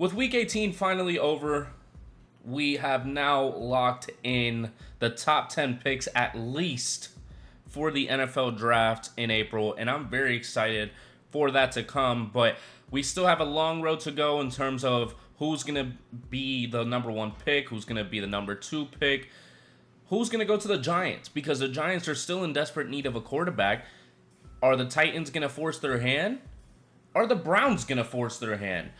With Week 18 finally over, we have now locked in the top 10 picks at least for the NFL draft in April, and I'm very excited for that to come, but we still have a long road to go in terms of who's going to be the number one pick, who's going to be the number two pick, who's going to go to the Giants, because the Giants are still in desperate need of a quarterback. Are the Titans going to force their hand? Are the Browns going to force their hand?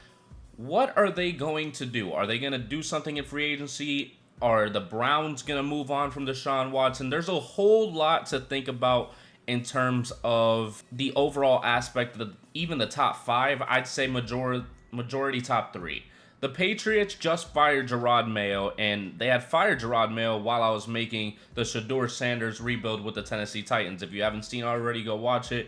What are they going to do? Are they going to do something in free agency? Are the Browns going to move on from Deshaun Watson? There's a whole lot to think about in terms of the overall aspect of even the top five. I'd say majority top three. The Patriots just fired Gerard Mayo, and they had fired Gerard Mayo while I was making the Shedeur Sanders rebuild with the Tennessee Titans. If you haven't seen it already, go watch it.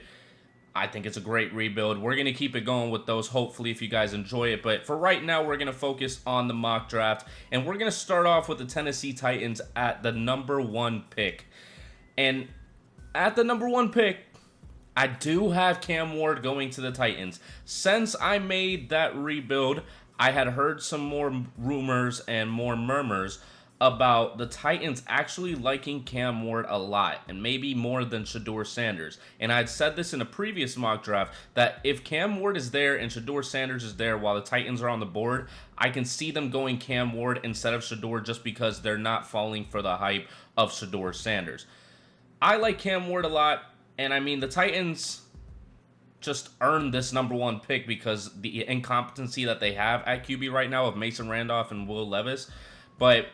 I think it's a great rebuild. We're going to keep it going with those, hopefully, if you guys enjoy it. But for right now, we're going to focus on the mock draft. And we're going to start off with the Tennessee Titans at the number one pick. And at the number one pick, I do have Cam Ward going to the Titans. Since I made that rebuild, I had heard some more rumors and more murmurs about the Titans actually liking Cam Ward a lot, and maybe more than Shedeur Sanders. And I had said this in a previous mock draft, that if Cam Ward is there and Shedeur Sanders is there while the Titans are on the board, I can see them going Cam Ward instead of Shedeur just because they're not falling for the hype of Shedeur Sanders. I like Cam Ward a lot, and I mean, the Titans just earned this number one pick because the incompetency that they have at QB right now of Mason Randolph and Will Levis. But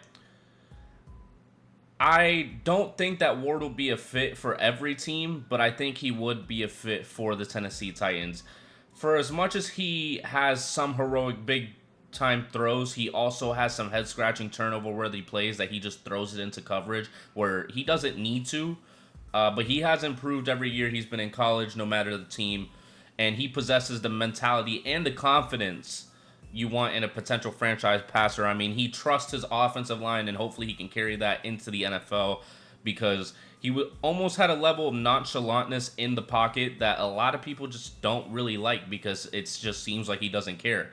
I don't think that Ward will be a fit for every team, but I think he would be a fit for the Tennessee Titans. For as much as he has some heroic big-time throws, he also has some head-scratching turnover-worthy plays that he just throws it into coverage where he doesn't need to. But he has improved every year he's been in college, no matter the team. And he possesses the mentality and the confidence you want in a potential franchise passer. I mean, he trusts his offensive line, and hopefully he can carry that into the NFL, because he almost had a level of nonchalantness in the pocket that a lot of people just don't really like, because it just seems like he doesn't care.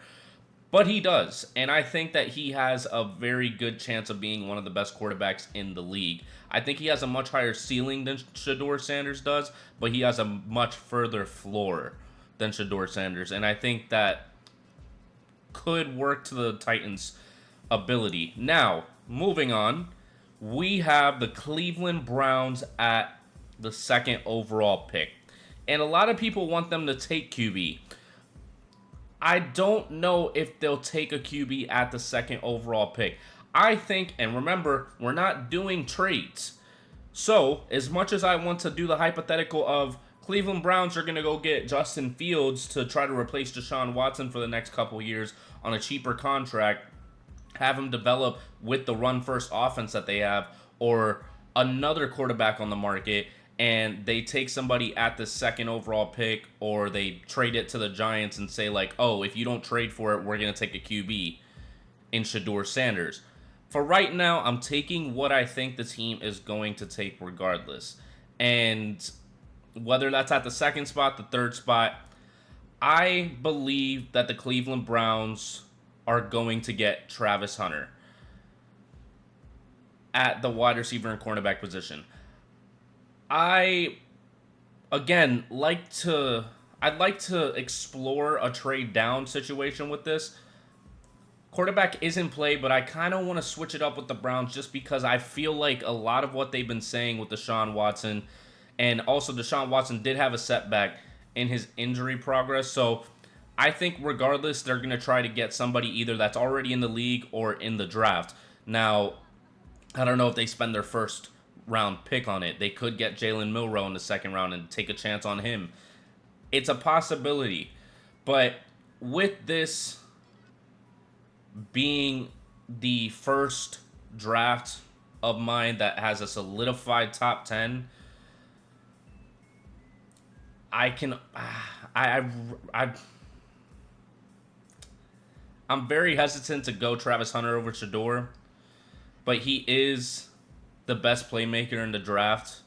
But he does, and I think that he has a very good chance of being one of the best quarterbacks in the league. I think he has a much higher ceiling than Shedeur Sanders does, but he has a much further floor than Shedeur Sanders, and I think that could work to the Titans' ability. Now, moving on, we have the Cleveland Browns at the second overall pick, and a lot of people want them to take QB. I don't know if they'll take a QB at the second overall pick. I think, and remember, we're not doing trades. So, as much as I want to do the hypothetical of Cleveland Browns are going to go get Justin Fields to try to replace Deshaun Watson for the next couple years on a cheaper contract, have him develop with the run-first offense that they have, or another quarterback on the market, and they take somebody at the second overall pick, or they trade it to the Giants and say, like, oh, if you don't trade for it, we're going to take a QB in Shedeur Sanders. For right now, I'm taking what I think the team is going to take regardless. And whether that's at the second spot, the third spot, I believe that the Cleveland Browns are going to get Travis Hunter at the wide receiver and cornerback position. I'd like to explore a trade down situation with this. Quarterback is in play, but I kind of want to switch it up with the Browns just because I feel like a lot of what they've been saying with Deshaun Watson, and also Deshaun Watson did have a setback in his injury progress, so I think regardless, they're going to try to get somebody either that's already in the league or in the draft. Now, I don't know if they spend their first round pick on it. They could get Jalen Milroe in the second round and take a chance on him. It's a possibility, but with this being the first draft of mine that has a solidified top 10, I'm very hesitant to go Travis Hunter over Shedeur, but he is the best playmaker in the draft,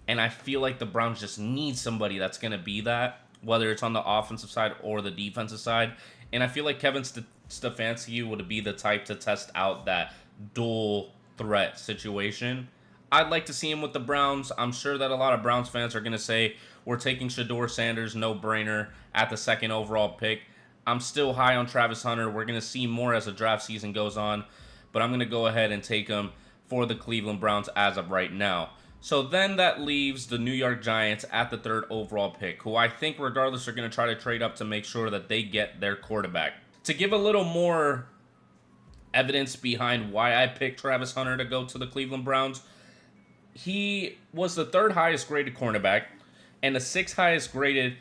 and I feel like the Browns just need somebody that's going to be that, whether it's on the offensive side or the defensive side. And I feel like Kevin Stefanski would be the type to test out that dual threat situation. I'd like to see him with the Browns. I'm sure that a lot of Browns fans are going to say we're taking Shador Sanders, no-brainer, at the second overall pick. I'm still high on Travis Hunter. We're going to see more as the draft season goes on, but I'm going to go ahead and take him for the Cleveland Browns as of right now. So then that leaves the New York Giants at the third overall pick, who I think regardless are going to try to trade up to make sure that they get their quarterback. To give a little more evidence behind why I picked Travis Hunter to go to the Cleveland Browns, he was the third highest graded cornerback and the sixth highest graded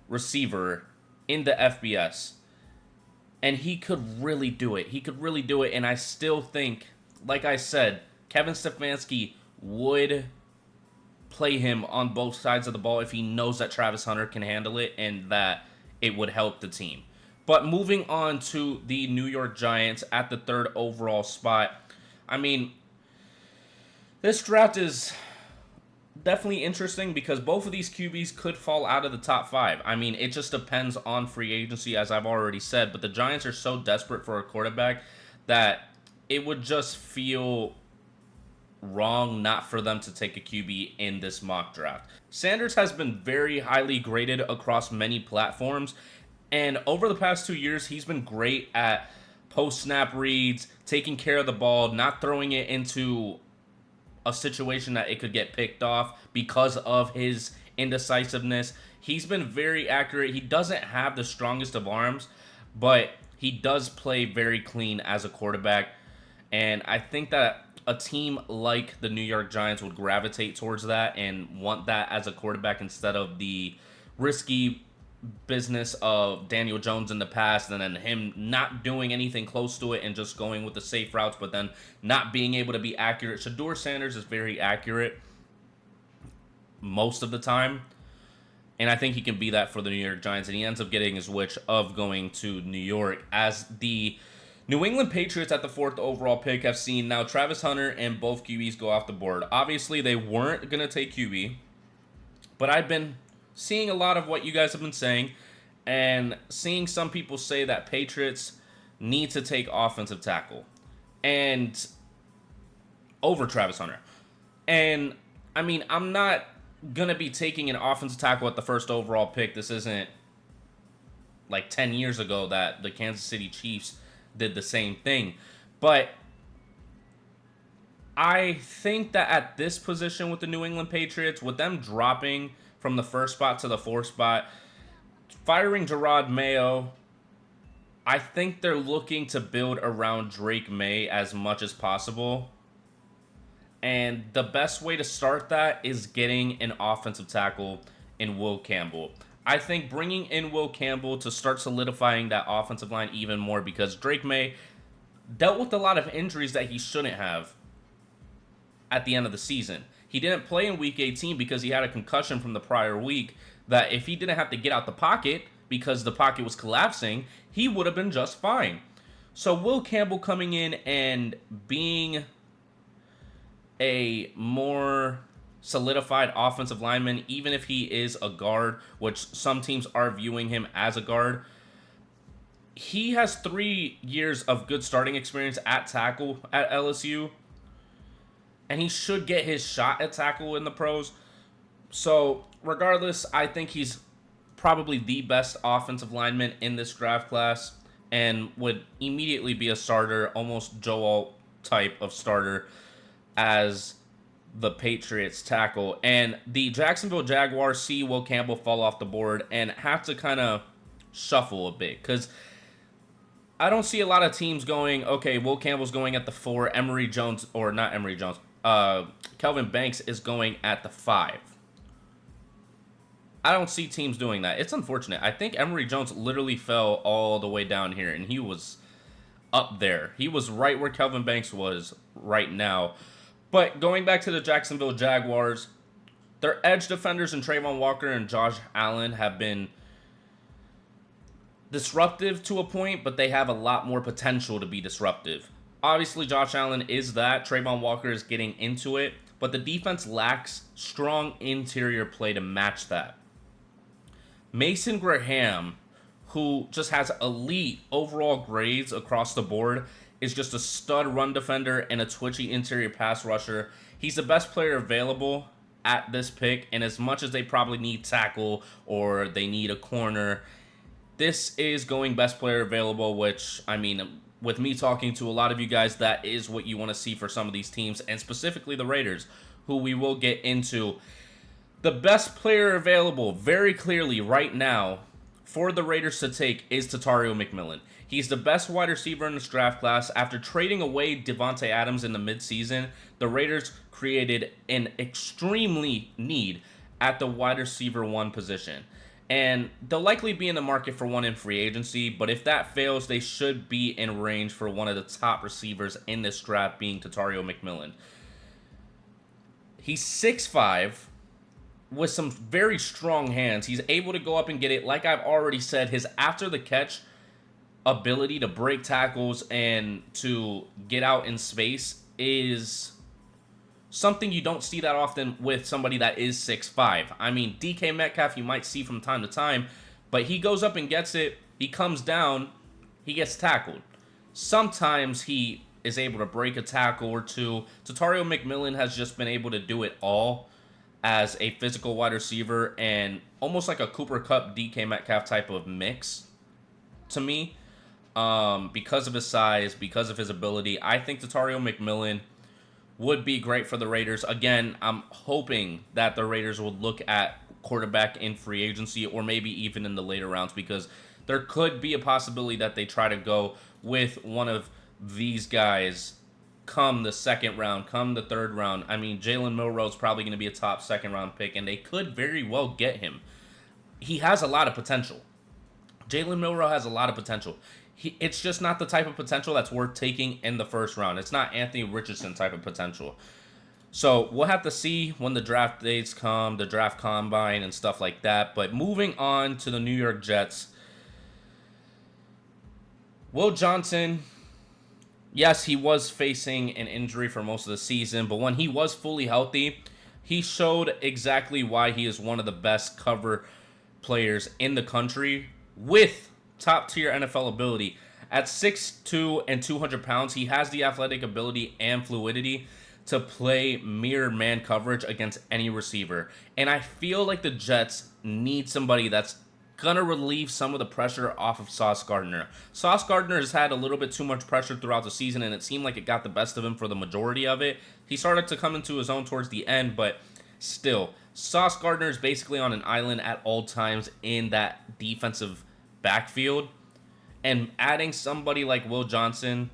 receiver in the FBS. And he could really do it. He could really do it. And I still think, like I said, Kevin Stefanski would play him on both sides of the ball if he knows that Travis Hunter can handle it and that it would help the team. But moving on to the New York Giants at the third overall spot. I mean, this draft is definitely interesting because both of these QBs could fall out of the top 5. I mean, it just depends on free agency, as I've already said. But the Giants are so desperate for a quarterback that it would just feel wrong not for them to take a QB in this mock draft. Sanders has been very highly graded across many platforms, and over the past 2 years, he's been great at post-snap reads, taking care of the ball, not throwing it into a situation that it could get picked off because of his indecisiveness. He's been very accurate. He doesn't have the strongest of arms, but he does play very clean as a quarterback, and I think that a team like the New York Giants would gravitate towards that and want that as a quarterback instead of the risky business of Daniel Jones in the past and then him not doing anything close to it and just going with the safe routes but then not being able to be accurate. Shador Sanders is very accurate most of the time, and I think he can be that for the New York Giants, and he ends up getting his wish of going to New York. As the New England Patriots at the fourth overall pick have seen now Travis Hunter and both QBs go off the board. Obviously, they weren't going to take QB, but I've been seeing a lot of what you guys have been saying and seeing some people say that Patriots need to take offensive tackle and over Travis Hunter. And, I mean, I'm not going to be taking an offensive tackle at the first overall pick. This isn't like 10 years ago that the Kansas City Chiefs did the same thing. But I think that at this position with the New England Patriots, with them dropping from the first spot to the fourth spot, firing Gerard Mayo, I think they're looking to build around Drake May as much as possible. And the best way to start that is getting an offensive tackle in Will Campbell. I think bringing in Will Campbell to start solidifying that offensive line even more, because Drake May dealt with a lot of injuries that he shouldn't have at the end of the season. He didn't play in Week 18 because he had a concussion from the prior week, that if he didn't have to get out the pocket because the pocket was collapsing, he would have been just fine. So Will Campbell coming in and being a more solidified offensive lineman, even if he is a guard, which some teams are viewing him as a guard, he has 3 years of good starting experience at tackle at LSU, and he should get his shot at tackle in the pros. So regardless, I think he's probably the best offensive lineman in this draft class and would immediately be a starter, almost Joe Alt type of starter as the Patriots tackle. And the Jacksonville Jaguars see Will Campbell fall off the board and have to kind of shuffle a bit, because I don't see a lot of teams going, okay, Will Campbell's going at the 4, Kelvin Banks is going at the 5. I don't see teams doing that. It's unfortunate. I think Emory Jones literally fell all the way down here, and he was up there. He was right where Kelvin Banks was right now. But going back to the Jacksonville Jaguars, their edge defenders in Trayvon Walker and Josh Allen have been disruptive to a point, but they have a lot more potential to be disruptive. Obviously, Josh Allen is that. Trayvon Walker is getting into it, but the defense lacks strong interior play to match that. Mason Graham, who just has elite overall grades across the board, is just a stud run defender and a twitchy interior pass rusher. He's the best player available at this pick, and as much as they probably need tackle or they need a corner, this is going best player available, which, I mean, with me talking to a lot of you guys, that is what you want to see for some of these teams, and specifically the Raiders, who we will get into. The best player available, very clearly right now, for the Raiders to take is Tatario McMillan. He's the best wide receiver in this draft class. After trading away Devontae Adams in the midseason, the Raiders created an extremely need at the wide receiver 1 position. And they'll likely be in the market for one in free agency, but if that fails, they should be in range for one of the top receivers in this draft, being Tatario McMillan. He's 6'5", with some very strong hands. He's able to go up and get it. Like I've already said, his after-the-catch ability to break tackles and to get out in space is something you don't see that often with somebody that is 6'5". I mean, DK Metcalf you might see from time to time, but he goes up and gets it, he comes down, he gets tackled. Sometimes he is able to break a tackle or two. Tatario McMillan has just been able to do it all as a physical wide receiver and almost like a Cooper Kupp, DK Metcalf type of mix to me. Because of his size, because of his ability, I think Tatario McMillan would be great for the Raiders. Again, I'm hoping that the Raiders would look at quarterback in free agency or maybe even in the later rounds, because there could be a possibility that they try to go with one of these guys come the second round, come the third round. I mean, Jalen Milroe's probably going to be a top second round pick, and they could very well get him. He has a lot of potential. Jalen Milroe has a lot of potential. It's just not the type of potential that's worth taking in the first round. It's not Anthony Richardson type of potential. So we'll have to see when the draft dates come, the draft combine and stuff like that. But moving on to the New York Jets. Will Johnson, yes, he was facing an injury for most of the season, but when he was fully healthy, he showed exactly why he is one of the best cover players in the country with top-tier NFL ability. At 6'2" and 200 pounds, he has the athletic ability and fluidity to play mirror man coverage against any receiver. And I feel like the Jets need somebody that's going to relieve some of the pressure off of Sauce Gardner. Sauce Gardner has had a little bit too much pressure throughout the season, and it seemed like it got the best of him for the majority of it. He started to come into his own towards the end, but still, Sauce Gardner is basically on an island at all times in that defensive backfield, and adding somebody like Will Johnson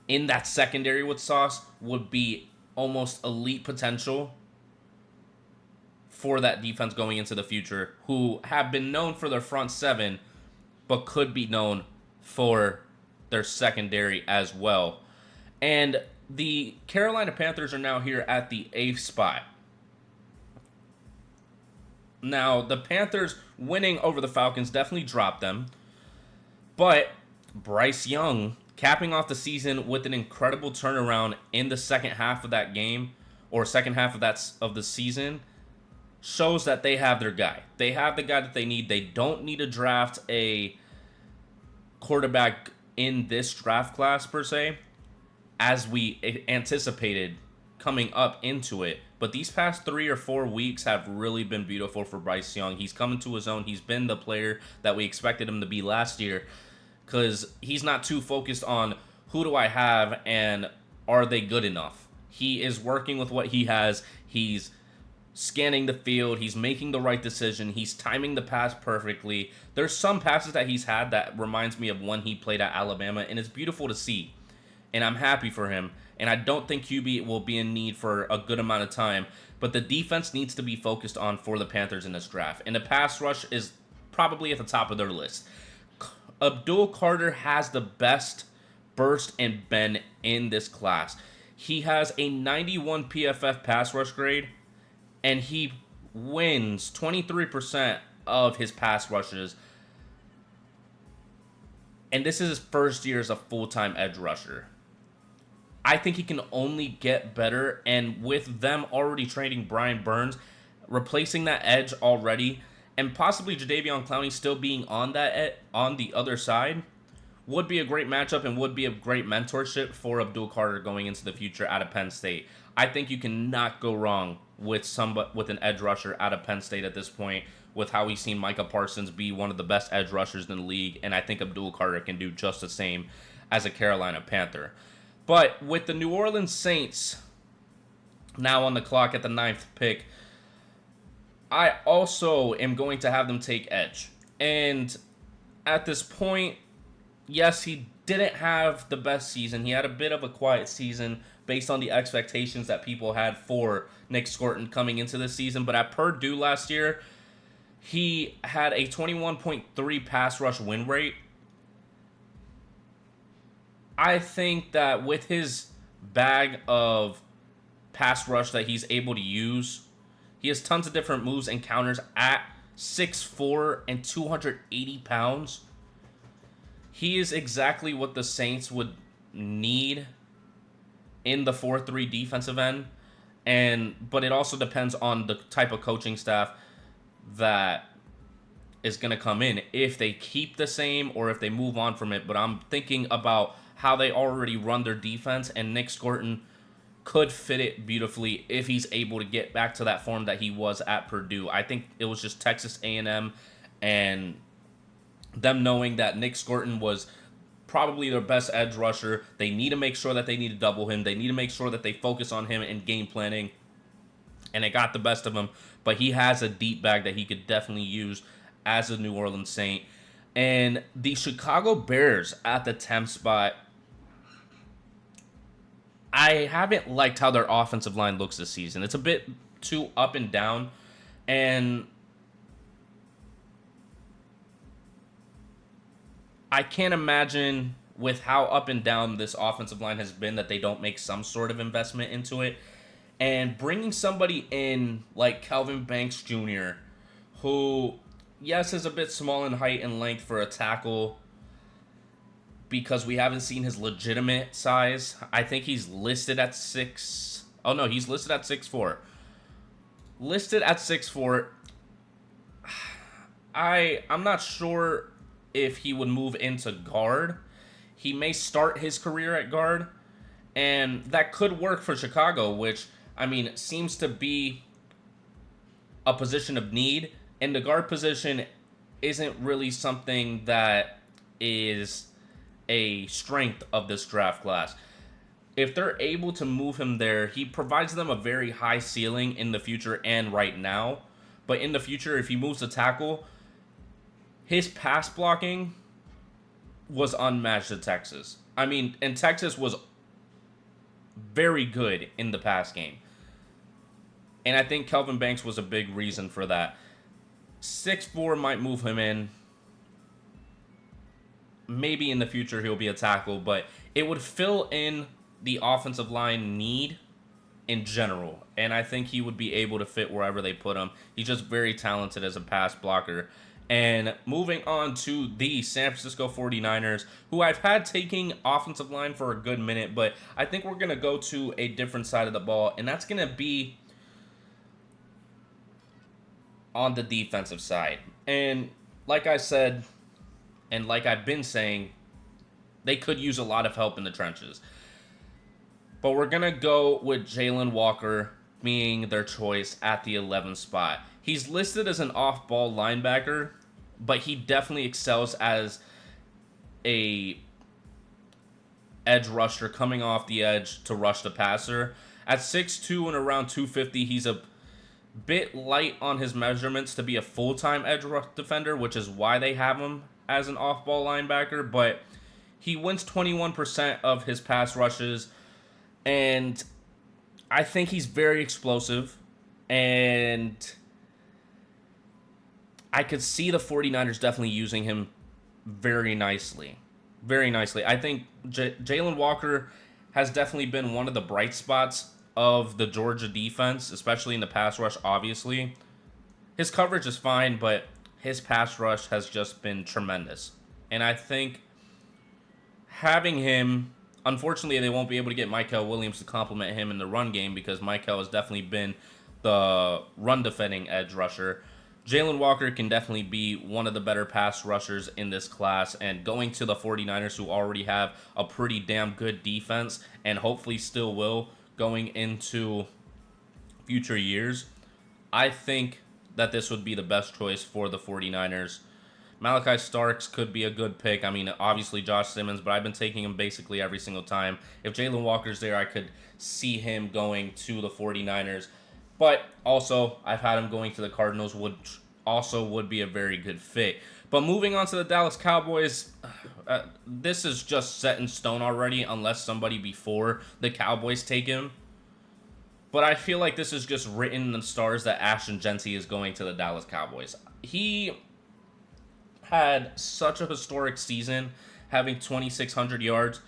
in that secondary with Sauce would be almost elite potential for that defense going into the future, who have been known for their front seven, but could be known for their secondary as well. And the Carolina Panthers are now here at the 8th spot. Now, the Panthers winning over the Falcons definitely dropped them. But Bryce Young capping off the season with an incredible turnaround in the second half of that game, or second half of the season, shows that they have their guy. They have the guy that they need. They don't need to draft a quarterback in this draft class per se, as we anticipated coming up into it. But these past 3 or 4 weeks have really been beautiful for Bryce Young. He's come into his own. He's been the player that we expected him to be last year, because he's not too focused on who do I have and are they good enough. He is working with what he has. He's scanning the field. He's making the right decision. He's timing the pass perfectly. There's some passes that he's had that reminds me of when he played at Alabama, and it's beautiful to see. And I'm happy for him. And I don't think QB will be in need for a good amount of time. But the defense needs to be focused on for the Panthers in this draft. And the pass rush is probably at the top of their list. Abdul Carter has the best burst and bend in this class. He has a 91 PFF pass rush grade, and he wins 23% of his pass rushes. And this is his first year as a full-time edge rusher. I think he can only get better, and with them already trading Brian Burns, replacing that edge already, and possibly Jadeveon Clowney still being on on the other side would be a great matchup and would be a great mentorship for Abdul Carter going into the future out of Penn State. I think you cannot go wrong with an edge rusher out of Penn State at this point, with how we've seen Micah Parsons be one of the best edge rushers in the league, and I think Abdul Carter can do just the same as a Carolina Panther. But with the New Orleans Saints now on the clock at the 9th pick, I also am going to have them take edge. And at this point, yes, he didn't have the best season. He had a bit of a quiet season based on the expectations that people had for Nick Scorton coming into this season. But at Purdue last year, he had a 21.3 pass rush win rate. I think that with his bag of pass rush that he's able to use, he has tons of different moves and counters at 6'4" and 280 pounds. He is exactly what the Saints would need in the 4-3 defensive end. But it also depends on the type of coaching staff that is going to come in, if they keep the same or if they move on from it. But I'm thinking about how they already run their defense, and Nick Scorton could fit it beautifully if he's able to get back to that form that he was at Purdue. I think it was just Texas A&M and them knowing that Nick Scorton was probably their best edge rusher. They need to make sure that they need to double him. They need to make sure that they focus on him in game planning. And it got the best of him. But he has a deep bag that he could definitely use as a New Orleans Saint. And the Chicago Bears at the 10th spot, I haven't liked how their offensive line looks this season. It's a bit too up and down. And I can't imagine, with how up and down this offensive line has been, that they don't make some sort of investment into it. And bringing somebody in like Kelvin Banks Jr., who, yes, is a bit small in height and length for a tackle, because we haven't seen his legitimate size. I think he's listed at 6. Oh, no, he's listed at 6'4". Listed at 6'4". I'm not sure if he would move into guard. He may start his career at guard, and that could work for Chicago, which, I mean, seems to be a position of need. And the guard position isn't really something that is a strength of this draft class. If they're able to move him there, he provides them a very high ceiling in the future and right now. But in the future, if he moves to tackle, his pass blocking was unmatched at Texas. I mean, and Texas was very good in the pass game. And I think Kelvin Banks was a big reason for that. 6'4" might move him in. Maybe in the future he'll be a tackle, but it would fill in the offensive line need in general. And I think he would be able to fit wherever they put him. He's just very talented as a pass blocker. And moving on to the San Francisco 49ers, who I've had taking offensive line for a good minute, but I think we're going to go to a different side of the ball, and that's going to be on the defensive side. And like I said, and like I've been saying, they could use a lot of help in the trenches. But we're going to go with Jalen Walker being their choice at the 11th spot. He's listed as an off-ball linebacker, but he definitely excels as a edge rusher coming off the edge to rush the passer. At 6'2" and around 250, he's a bit light on his measurements to be a full-time edge defender, which is why they have him as an off-ball linebacker, but he wins 21% of his pass rushes, and I think he's very explosive, and I could see the 49ers definitely using him very nicely. Very nicely. I think Jalen Walker has definitely been one of the bright spots of the Georgia defense, especially in the pass rush, obviously. His coverage is fine, but his pass rush has just been tremendous. And I think having him, unfortunately, they won't be able to get Michael Williams to complement him in the run game, because Michael has definitely been the run defending edge rusher. Jalen Walker can definitely be one of the better pass rushers in this class, and going to the 49ers, who already have a pretty damn good defense and hopefully still will going into future years, I think that this would be the best choice for the 49ers. Malachi Starks could be a good pick. I mean, obviously Josh Simmons, but I've been taking him basically every single time. If Jalen Walker's there, I could see him going to the 49ers. But also, I've had him going to the Cardinals, which also would be a very good fit. But moving on to the Dallas Cowboys, this is just set in stone already unless somebody before the Cowboys take him. But I feel like this is just written in the stars that Ashton Jeanty is going to the Dallas Cowboys. He had such a historic season, having 2,600 yards.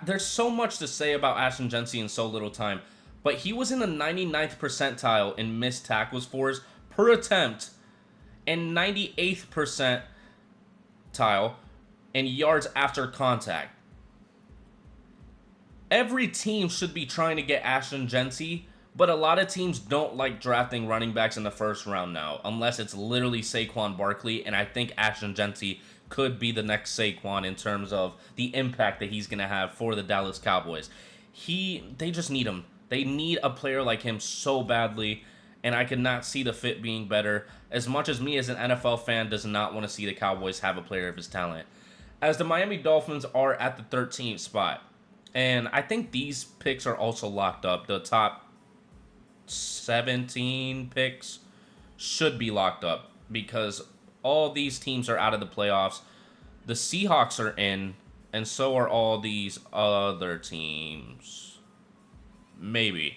There's so much to say about Ashton Jeanty in so little time, but he was in the 99th percentile in missed tackles for per attempt and 98th percentile in yards after contact. Every team should be trying to get Ashton Jeanty, but a lot of teams don't like drafting running backs in the first round now, unless it's literally Saquon Barkley, and I think Ashton Jeanty could be the next Saquon in terms of the impact that he's going to have for the Dallas Cowboys. They just need him. They need a player like him so badly, and I could not see the fit being better, as much as me as an NFL fan does not want to see the Cowboys have a player of his talent. As the Miami Dolphins are at the 13th spot, and I think these picks are also locked up. The top 17 picks should be locked up because all these teams are out of the playoffs. The Seahawks are in, and so are all these other teams. Maybe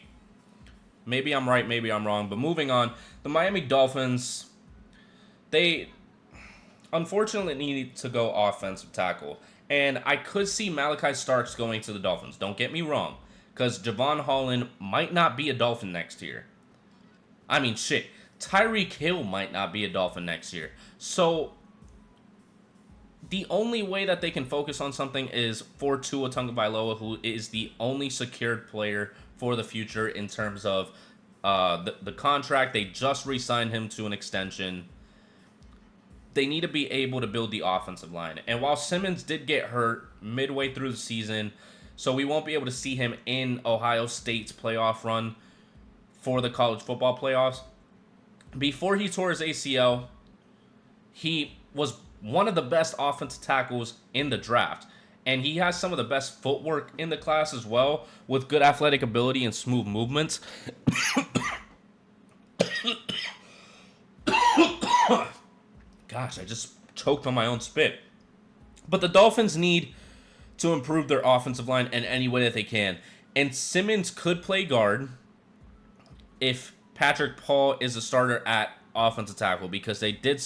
I'm right, maybe I'm wrong. But moving on, the Miami Dolphins, they unfortunately need to go offensive tackle. And I could see Malachi Starks going to the Dolphins. Don't get me wrong, because Javon Holland might not be a Dolphin next year. I mean, shit. Tyreek Hill might not be a Dolphin next year. So, the only way that they can focus on something is for Tua Tagovailoa, who is the only secured player for the future in terms of the contract. They just re-signed him to an extension. They need to be able to build the offensive line. And while Simmons did get hurt midway through the season, so we won't be able to see him in Ohio State's playoff run for the college football playoffs, before he tore his ACL, he was one of the best offensive tackles in the draft. And he has some of the best footwork in the class as well, with good athletic ability and smooth movements. Gosh, I just choked on my own spit. But the Dolphins need to improve their offensive line in any way that they can. And Simmons could play guard if Patrick Paul is a starter at offensive tackle, because they did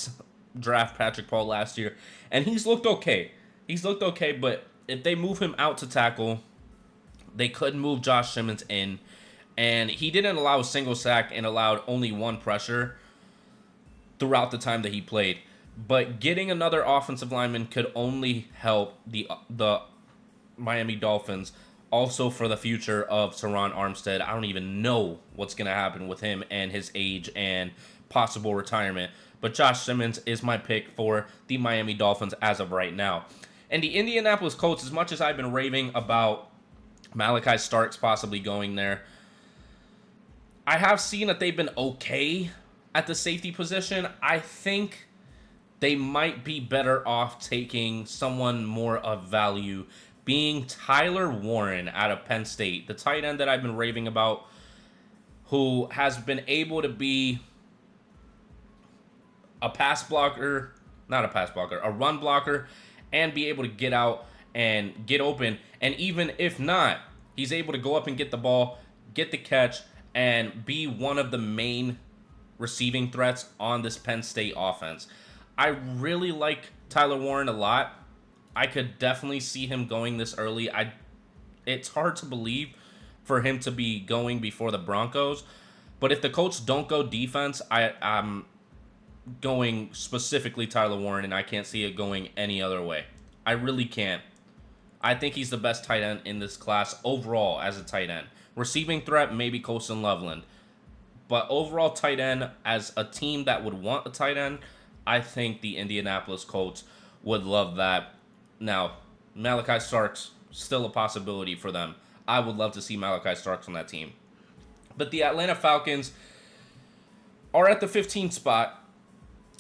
draft Patrick Paul last year, and he's looked okay. But if they move him out to tackle, they could move Josh Simmons in, and he didn't allow a single sack and allowed only one pressure throughout the time that he played. But getting another offensive lineman could only help the Miami Dolphins. Also for the future of Teron Armstead, I don't even know what's going to happen with him and his age and possible retirement. But Josh Simmons is my pick for the Miami Dolphins as of right now. And the Indianapolis Colts, as much as I've been raving about Malachi Starks possibly going there, I have seen that they've been okay at the safety position. I think they might be better off taking someone more of value, being Tyler Warren out of Penn State, the tight end that I've been raving about, who has been able to be a run blocker, and be able to get out and get open. And even if not, he's able to go up and get the ball, get the catch, and be one of the main receiving threats on this Penn State offense. I really like Tyler Warren a lot. I could definitely see him going this early. It's hard to believe for him to be going before the Broncos. But if the Colts don't go defense, I'm going specifically Tyler Warren, and I can't see it going any other way. I really can't. I think he's the best tight end in this class overall as a tight end. Receiving threat, maybe Colson Loveland. But overall tight end, as a team that would want a tight end, I think the Indianapolis Colts would love that. Now, Malachi Starks, still a possibility for them. I would love to see Malachi Starks on that team. But the Atlanta Falcons are at the 15th spot.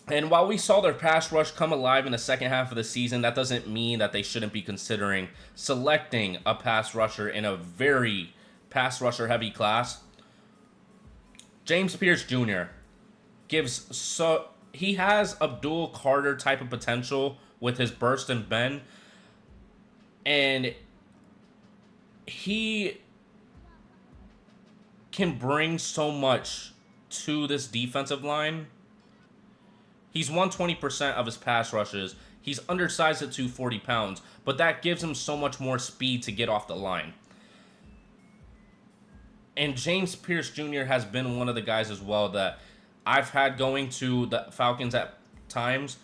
And while we saw their pass rush come alive in the second half of the season, that doesn't mean that they shouldn't be considering selecting a pass rusher in a very pass rusher heavy class. James Pierce Jr. He has Abdul Carter type of potential with his burst and bend. And he can bring so much to this defensive line. He's won 20% of his pass rushes. He's undersized at 240 pounds, but that gives him so much more speed to get off the line. And James Pierce Jr. has been one of the guys as well that I've had going to the Falcons at times.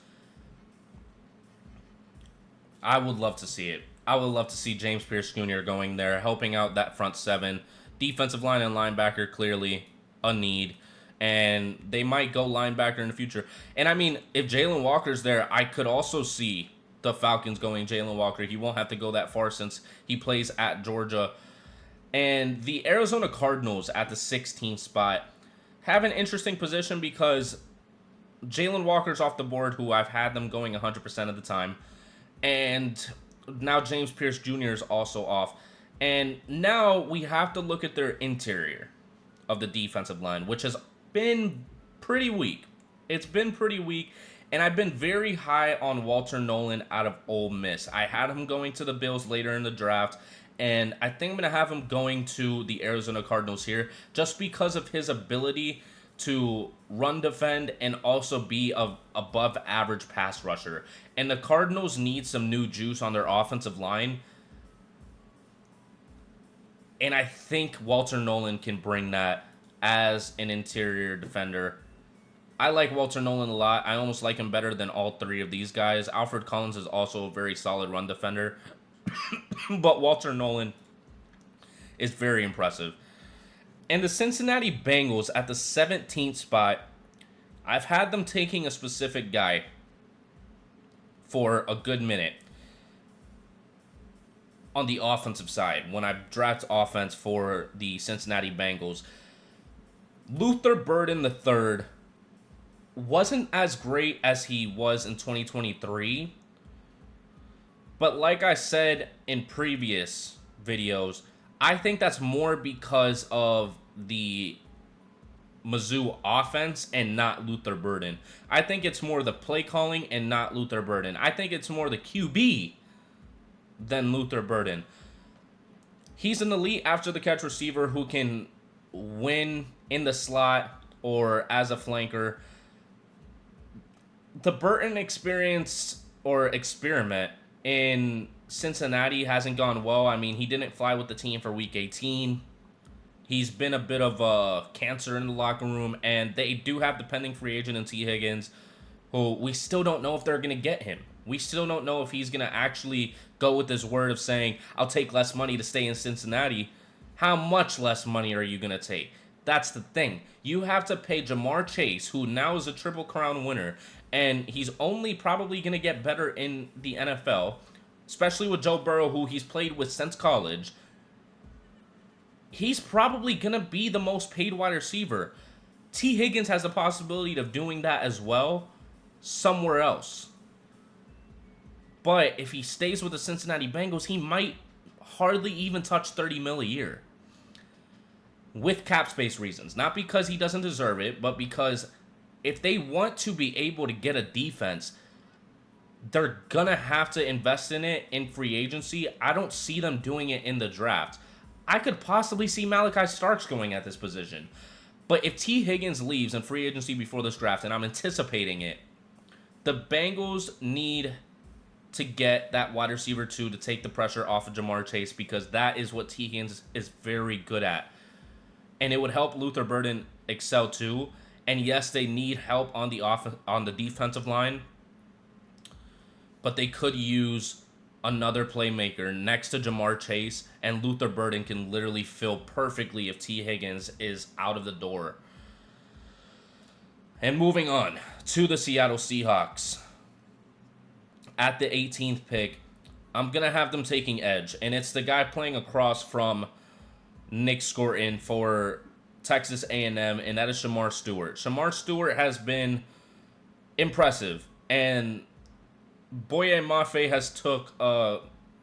I would love to see it. I would love to see James Pierce Jr. going there, helping out that front seven. Defensive line and linebacker, clearly a need. And they might go linebacker in the future. And I mean, if Jalen Walker's there, I could also see the Falcons going Jalen Walker. He won't have to go that far since he plays at Georgia. And the Arizona Cardinals at the 16th spot have an interesting position because Jalen Walker's off the board, who I've had them going 100% of the time. And now James Pierce Jr. is also off. And now we have to look at their interior of the defensive line, which has been pretty weak. It's been pretty weak, and I've been very high on Walter Nolan out of Ole Miss. I had him going to the Bills later in the draft, and I think I'm going to have him going to the Arizona Cardinals here just because of his ability to run defend and also be a above average pass rusher. And the Cardinals need some new juice on their offensive line. And I think Walter Nolan can bring that as an interior defender. I like Walter Nolan a lot. I almost like him better than all three of these guys. Alfred Collins is also a very solid run defender. But Walter Nolan is very impressive. And the Cincinnati Bengals at the 17th spot, I've had them taking a specific guy for a good minute on the offensive side when I draft offense for the Cincinnati Bengals. Luther Burden III wasn't as great as he was in 2023. But like I said in previous videos, I think that's more because of the Mizzou offense and not Luther Burden. I think it's more the play calling and not Luther Burden. I think it's more the QB than Luther Burden. He's an elite after the catch receiver who can win in the slot or as a flanker. The Burton experience or experiment in Cincinnati hasn't gone well. I mean, he didn't fly with the team for week 18. He's been a bit of a cancer in the locker room, and they do have the pending free agent in T. Higgins, who we still don't know if they're going to get him. We still don't know if he's going to actually go with this word of saying, I'll take less money to stay in Cincinnati. How much less money are you going to take? That's the thing. You have to pay Jamar Chase, who now is a Triple Crown winner, and he's only probably going to get better in the NFL, especially with Joe Burrow, who he's played with since college. He's probably going to be the most paid wide receiver. T. Higgins has the possibility of doing that as well somewhere else. But if he stays with the Cincinnati Bengals, he might hardly even touch $30 million a year. With cap space reasons. Not because he doesn't deserve it, but because if they want to be able to get a defense, they're going to have to invest in it in free agency. I don't see them doing it in the draft. I could possibly see Malachi Starks going at this position. But if T. Higgins leaves in free agency before this draft, and I'm anticipating it, the Bengals need to get that wide receiver 2 to take the pressure off of Jamar Chase, because that is what T. Higgins is very good at. And it would help Luther Burden excel too. And yes, they need help on the defensive line, but they could use another playmaker next to Jamar Chase, and Luther Burden can literally fill perfectly if T. Higgins is out of the door. And moving on to the Seattle Seahawks. At the 18th pick, I'm going to have them taking edge. And it's the guy playing across from Nick Scorton for Texas A&M, and that is Shamar Stewart. Shamar Stewart has been impressive. And Boye Mafe has took a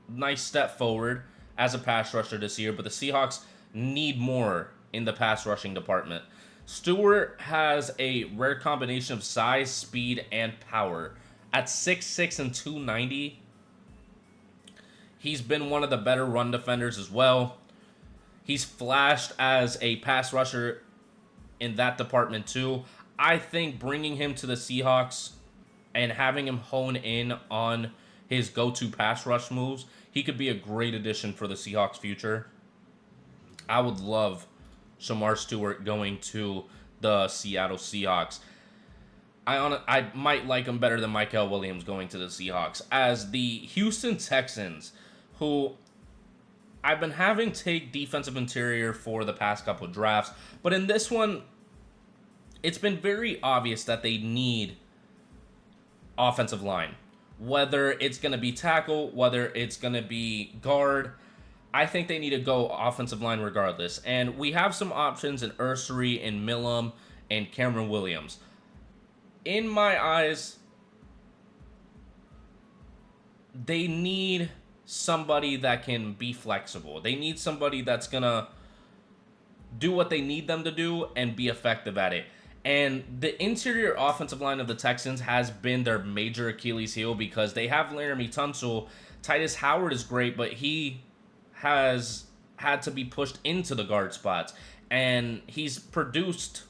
nice step forward as a pass rusher this year. But the Seahawks need more in the pass rushing department. Stewart has a rare combination of size, speed, and power. At 6'6" and 290, he's been one of the better run defenders as well. He's flashed as a pass rusher in that department too. I think bringing him to the Seahawks and having him hone in on his go-to pass rush moves, he could be a great addition for the Seahawks' future. I would love Shamar Stewart going to the Seattle Seahawks. I might like him better than Michael Williams going to the Seahawks. As the Houston Texans, who I've been having take defensive interior for the past couple of drafts, but in this one, it's been very obvious that they need offensive line. Whether it's going to be tackle, whether it's going to be guard, I think they need to go offensive line regardless. And we have some options in Ursery and Milam and Cameron Williams. In my eyes, they need somebody that can be flexible. They need somebody that's going to do what they need them to do and be effective at it. And the interior offensive line of the Texans has been their major Achilles heel because they have Laramie Tunsil. Titus Howard is great, but he has had to be pushed into the guard spots. And he's produced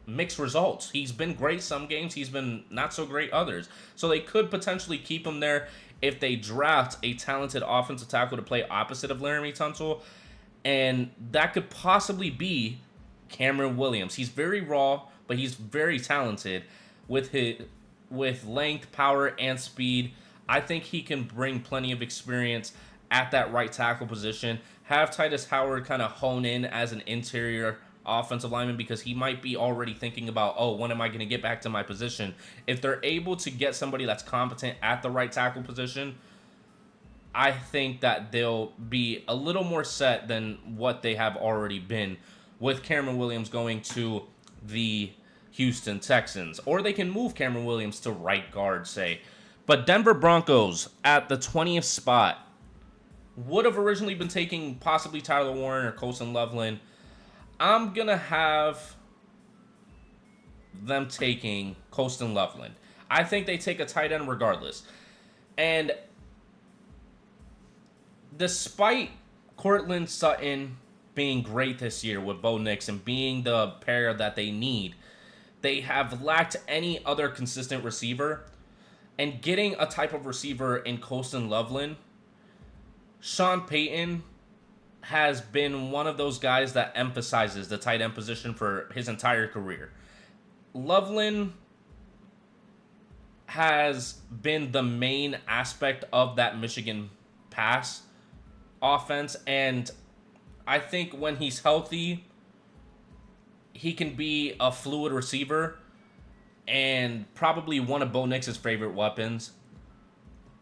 mixed results. He's been great some games. He's been not so great others. So they could potentially keep him there if they draft a talented offensive tackle to play opposite of Laramie Tunsil. And that could possibly be Cameron Williams. He's very raw, but he's very talented with length, power, and speed. I think he can bring plenty of experience at that right tackle position. Have Titus Howard kind of hone in as an interior offensive lineman because he might be already thinking about, oh, when am I going to get back to my position? If they're able to get somebody that's competent at the right tackle position, I think that they'll be a little more set than what they have already been with Cameron Williams going to the Houston Texans. Or they can move Cameron Williams to right guard, say. But Denver Broncos at the 20th spot would have originally been taking possibly Tyler Warren or Colson Loveland. I'm going to have them taking Colston Loveland. I think they take a tight end regardless. And despite Courtland Sutton being great this year with Bo Nix and being the pair that they need, they have lacked any other consistent receiver. And getting a type of receiver in Colston Loveland, Sean Payton has been one of those guys that emphasizes the tight end position for his entire career. Loveland has been the main aspect of that Michigan pass offense, and I think when he's healthy, he can be a fluid receiver and probably one of Bo Nix's favorite weapons.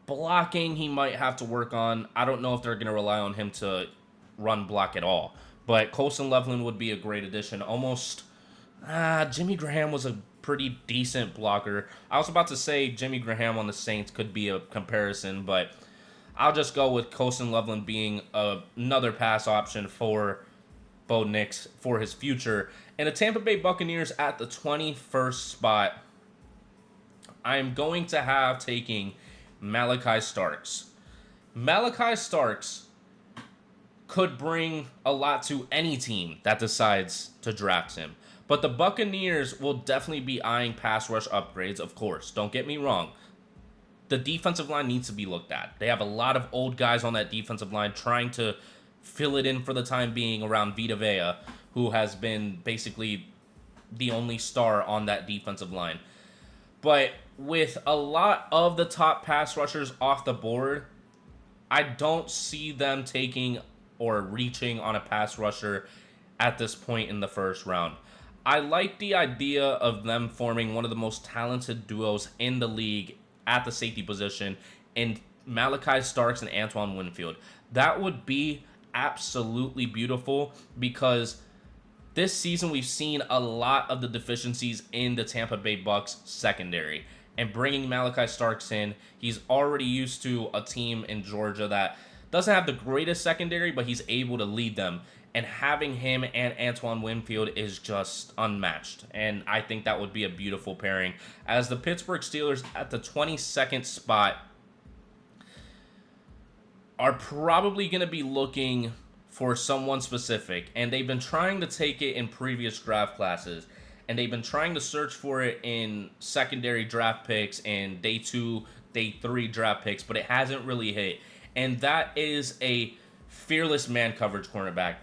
Blocking, he might have to work on. I don't know if they're going to rely on him to run block at all. But Colston Loveland would be a great addition. Almost, Jimmy Graham was a pretty decent blocker. I was about to say Jimmy Graham on the Saints could be a comparison, but I'll just go with Colston Loveland being another pass option for Bo Nix for his future. And the Tampa Bay Buccaneers at the 21st spot, I'm going to have taking Malachi Starks. Malachi Starks could bring a lot to any team that decides to draft him. But the Buccaneers will definitely be eyeing pass rush upgrades, of course. Don't get me wrong. The defensive line needs to be looked at. They have a lot of old guys on that defensive line trying to fill it in for the time being around Vita Vea, who has been basically the only star on that defensive line. But with a lot of the top pass rushers off the board, I don't see them taking or reaching on a pass rusher at this point in the first round. I like the idea of them forming one of the most talented duos in the league at the safety position in Malachi Starks and Antoine Winfield. That would be absolutely beautiful because this season we've seen a lot of the deficiencies in the Tampa Bay Bucks secondary. And bringing Malachi Starks in, he's already used to a team in Georgia that doesn't have the greatest secondary, but he's able to lead them. And having him and Antoine Winfield is just unmatched. And I think that would be a beautiful pairing. As the Pittsburgh Steelers at the 22nd spot are probably going to be looking for someone specific. And they've been trying to take it in previous draft classes. And they've been trying to search for it in secondary draft picks and day 2, day 3 draft picks. But it hasn't really hit. And that is a fearless man coverage cornerback.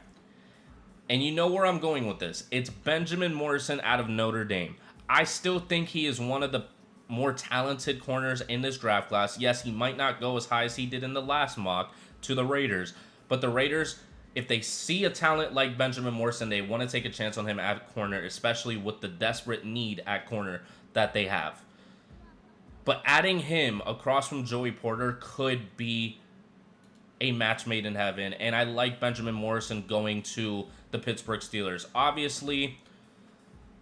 And you know where I'm going with this. It's Benjamin Morrison out of Notre Dame. I still think he is one of the more talented corners in this draft class. Yes, he might not go as high as he did in the last mock to the Raiders. But the Raiders, if they see a talent like Benjamin Morrison, they want to take a chance on him at corner, especially with the desperate need at corner that they have. But adding him across from Joey Porter could be a match made in heaven. And I like Benjamin Morrison going to the Pittsburgh Steelers. Obviously,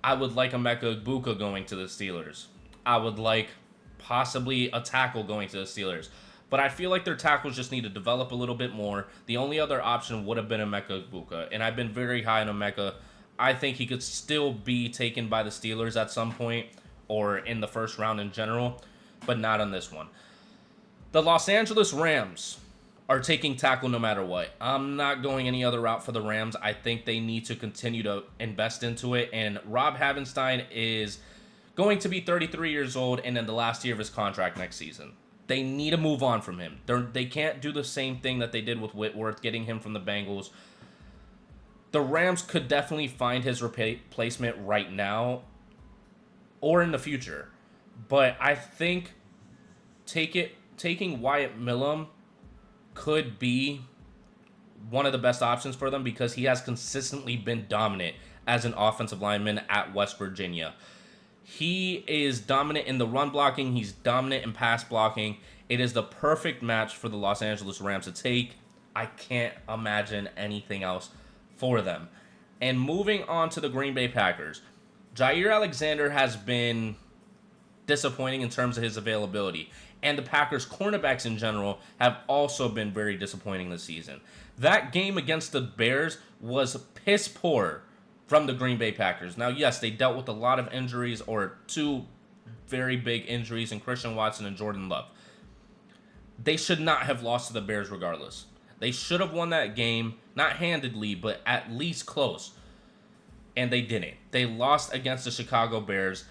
I would like Emeka Egbuka going to the Steelers. I would like possibly a tackle going to the Steelers. But I feel like their tackles just need to develop a little bit more. The only other option would have been Emeka Egbuka. And I've been very high on Emeka. I think he could still be taken by the Steelers at some point or in the first round in general, but not on this one. The Los Angeles Rams are taking tackle no matter what. I'm not going any other route for the Rams. I think they need to continue to invest into it. And Rob Havenstein is going to be 33 years old and in the last year of his contract next season. They need to move on from him. They can't do the same thing that they did with Whitworth, getting him from the Bengals. The Rams could definitely find his replacement right now or in the future. But I think taking Wyatt Millum could be one of the best options for them because he has consistently been dominant as an offensive lineman at West Virginia. He is dominant in the run blocking. He's dominant in pass blocking. It is the perfect match for the Los Angeles Rams to take. I can't imagine anything else for them. And moving on to the Green Bay Packers. Jair Alexander has been disappointing in terms of his availability. And the Packers' cornerbacks in general have also been very disappointing this season. That game against the Bears was piss poor from the Green Bay Packers. Now, yes, they dealt with a lot of injuries, or two very big injuries in Christian Watson and Jordan Love. They should not have lost to the Bears regardless. They should have won that game, not handedly, but at least close. And they didn't. They lost against the Chicago Bears.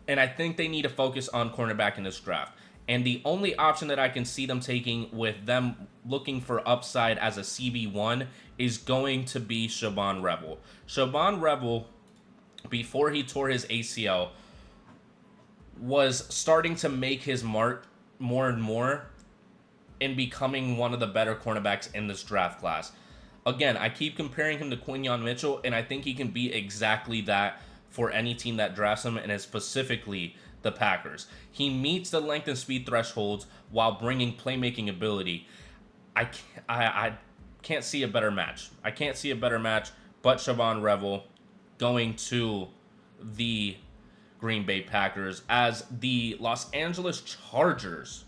And I think they need to focus on cornerback in this draft. And the only option that I can see them taking with them looking for upside as a CB1 is going to be Shaban Rebel. Shaban Rebel, before he tore his ACL, was starting to make his mark more and more in becoming one of the better cornerbacks in this draft class. Again, I keep comparing him to Quinyon Mitchell, and I think he can be exactly that for any team that drafts him, and specifically the Packers. He meets the length and speed thresholds while bringing playmaking ability. I can't see a better match. I can't see a better match but Shaban Rebel going to the Green Bay Packers, as the Los Angeles Chargers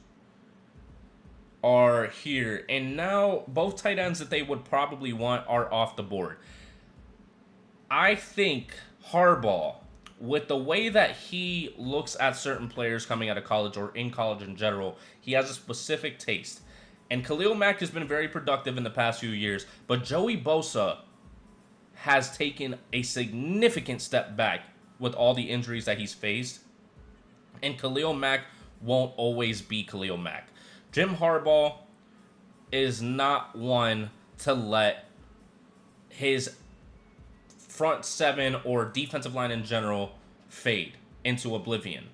are here. And now both tight ends that they would probably want are off the board. I think Harbaugh, with the way that he looks at certain players coming out of college or in college in general, he has a specific taste. And Khalil Mack has been very productive in the past few years, but Joey Bosa has taken a significant step back with all the injuries that he's faced. And Khalil Mack won't always be Khalil Mack. Jim Harbaugh is not one to let his front seven or defensive line in general fade into oblivion.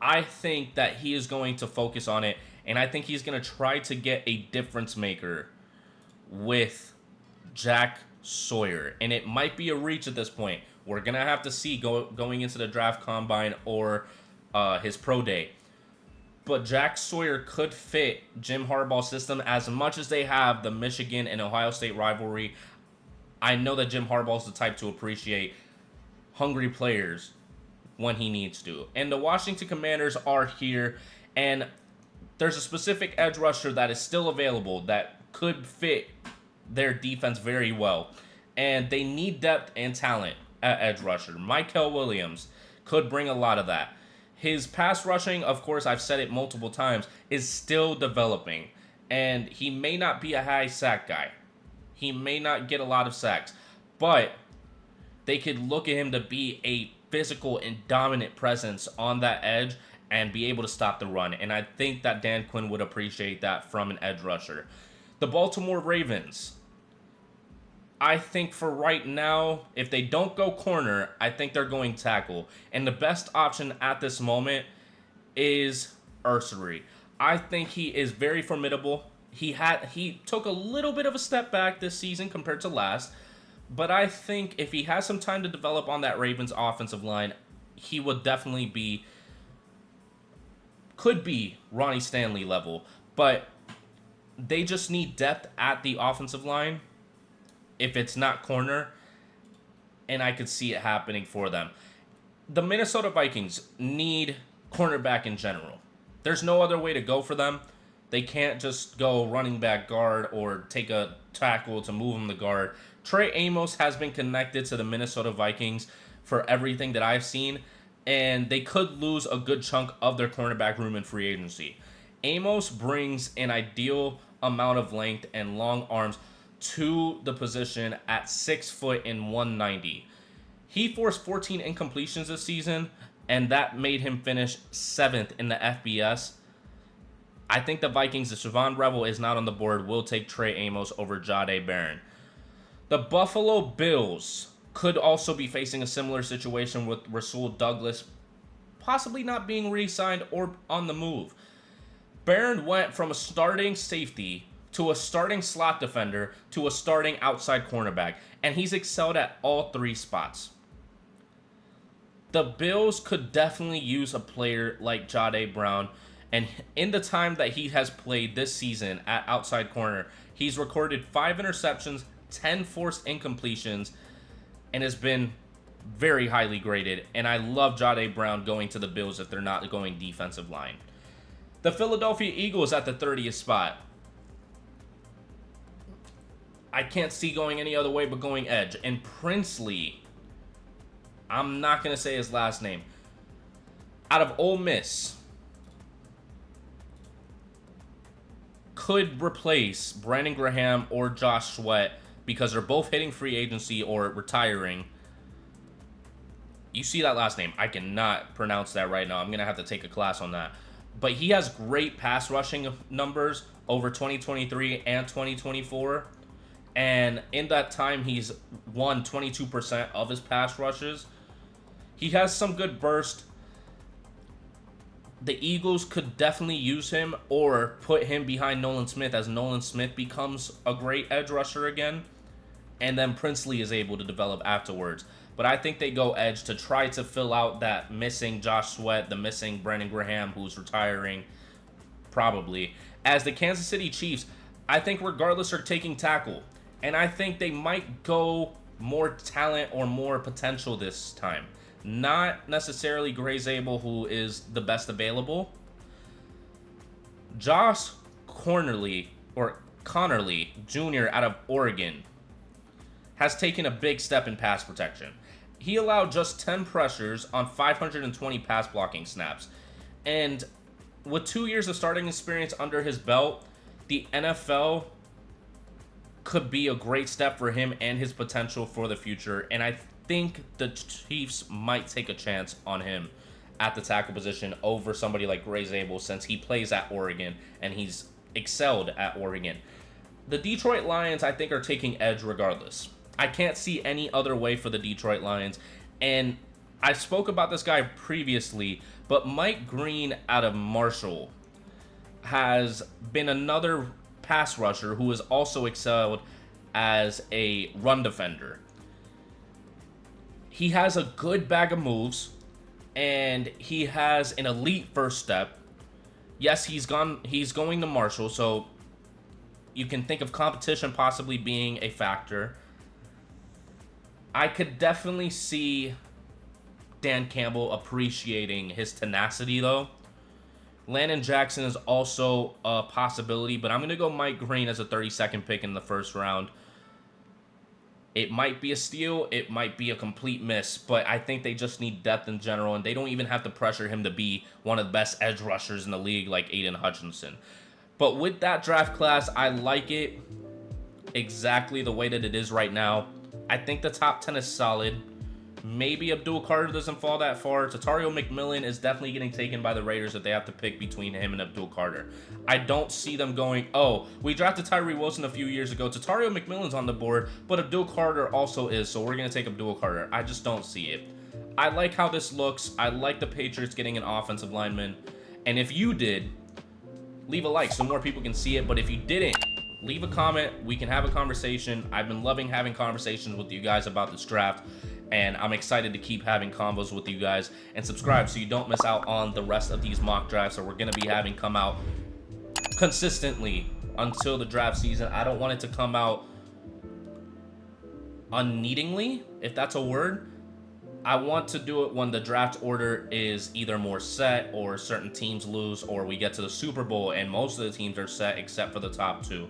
I think that he is going to focus on it, and I think he's going to try to get a difference maker with Jack Sawyer. And it might be a reach at this point. We're going to have to see going into the draft combine or his pro day. But Jack Sawyer could fit Jim Harbaugh's system as much as they have the Michigan and Ohio State rivalry. I know that Jim Harbaugh's the type to appreciate hungry players when he needs to. And the Washington Commanders are here, and there's a specific edge rusher that is still available that could fit their defense very well. And they need depth and talent at edge rusher. Mykel Williams could bring a lot of that. His pass rushing, of course, I've said it multiple times, is still developing. And he may not be a high sack guy. He may not get a lot of sacks. But they could look at him to be a physical and dominant presence on that edge and be able to stop the run. And I think that Dan Quinn would appreciate that from an edge rusher. The Baltimore Ravens, I think for right now, if they don't go corner, I think they're going tackle. And the best option at this moment is Ursery. I think he is very formidable. He took a little bit of a step back this season compared to last. But I think if he has some time to develop on that Ravens offensive line, he would definitely could be Ronnie Stanley level. But they just need depth at the offensive line if it's not corner, and I could see it happening for them. The Minnesota Vikings need cornerback in general. There's no other way to go for them. They can't just go running back guard or take a tackle to move him to guard. Trey Amos has been connected to the Minnesota Vikings for everything that I've seen, and they could lose a good chunk of their cornerback room in free agency. Amos brings an ideal amount of length and long arms to the position at 6 foot and 190. He forced 14 incompletions this season, and that made him finish 7th in the FBS. I think the Vikings, if Siobhan Revel is not on the board, will take Trey Amos over Jahdae Barron. The Buffalo Bills could also be facing a similar situation with Rasul Douglas possibly not being re-signed or on the move. Barron went from a starting safety to a starting slot defender to a starting outside cornerback, and he's excelled at all three spots. The Bills could definitely use a player like Jahdae Brown, and in the time that he has played this season at outside corner, he's recorded 5 interceptions, 10 forced incompletions, and has been very highly graded. And I love Jahdae Brown going to the Bills if they're not going defensive line. The Philadelphia Eagles at the 30th spot. I can't see going any other way but going edge. And Princely, I'm not going to say his last name, out of Ole Miss, could replace Brandon Graham or Josh Sweat because they're both hitting free agency or retiring. You see that last name. I cannot pronounce that right now. I'm going to have to take a class on that. But he has great pass rushing numbers over 2023 and 2024. And in that time, he's won 22% of his pass rushes. He has some good burst. The Eagles could definitely use him or put him behind Nolan Smith as Nolan Smith becomes a great edge rusher again. And then Princely is able to develop afterwards. But I think they go edge to try to fill out that missing Josh Sweat, the missing Brandon Graham, who's retiring, probably. As the Kansas City Chiefs, I think regardless are taking tackle. And I think they might go more talent or more potential this time. Not necessarily Gray Zabel, who is the best available. Josh Connerly Jr. out of Oregon has taken a big step in pass protection. He allowed just 10 pressures on 520 pass blocking snaps. And with 2 years of starting experience under his belt, the NFL could be a great step for him and his potential for the future. And I think the Chiefs might take a chance on him at the tackle position over somebody like Gray Zabel since he plays at Oregon and he's excelled at Oregon. The Detroit Lions, I think, are taking edge regardless. I can't see any other way for the Detroit Lions. And I spoke about this guy previously, But Mike Green out of Marshall has been another pass rusher who has also excelled as a run defender. He has a good bag of moves, and he has an elite first step. Yes, he's going to Marshall, so you can think of competition possibly being a factor. I could definitely see Dan Campbell appreciating his tenacity, though. Landon Jackson is also a possibility, but I'm going to go Mike Green as a 32nd pick in the first round. It might be a steal, it might be a complete miss, but I think they just need depth in general, and they don't even have to pressure him to be one of the best edge rushers in the league like Aiden Hutchinson. But with that draft class, I like it exactly the way that it is right now. I think the top 10 is solid. Maybe Abdul Carter doesn't fall that far. Tatario McMillan is definitely getting taken by the Raiders if they have to pick between him and Abdul Carter. I don't see them going, oh, we drafted Tyree Wilson a few years ago. Tatario McMillan's on the board, but Abdul Carter also is, so we're going to take Abdul Carter. I just don't see it. I like how this looks. I like the Patriots getting an offensive lineman. And if you did, leave a like so more people can see it. But if you didn't, leave a comment. We can have a conversation. I've been loving having conversations with you guys about this draft, and I'm excited to keep having combos with you guys. And subscribe so you don't miss out on the rest of these mock drafts that we're going to be having come out consistently until the draft season. I don't want it to come out unneedingly, if that's a word. I want to do it when the draft order is either more set, or certain teams lose, or we get to the Super Bowl and most of the teams are set except for the top two.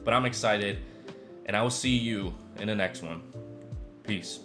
But I'm excited, and I will see you in the next one. Peace.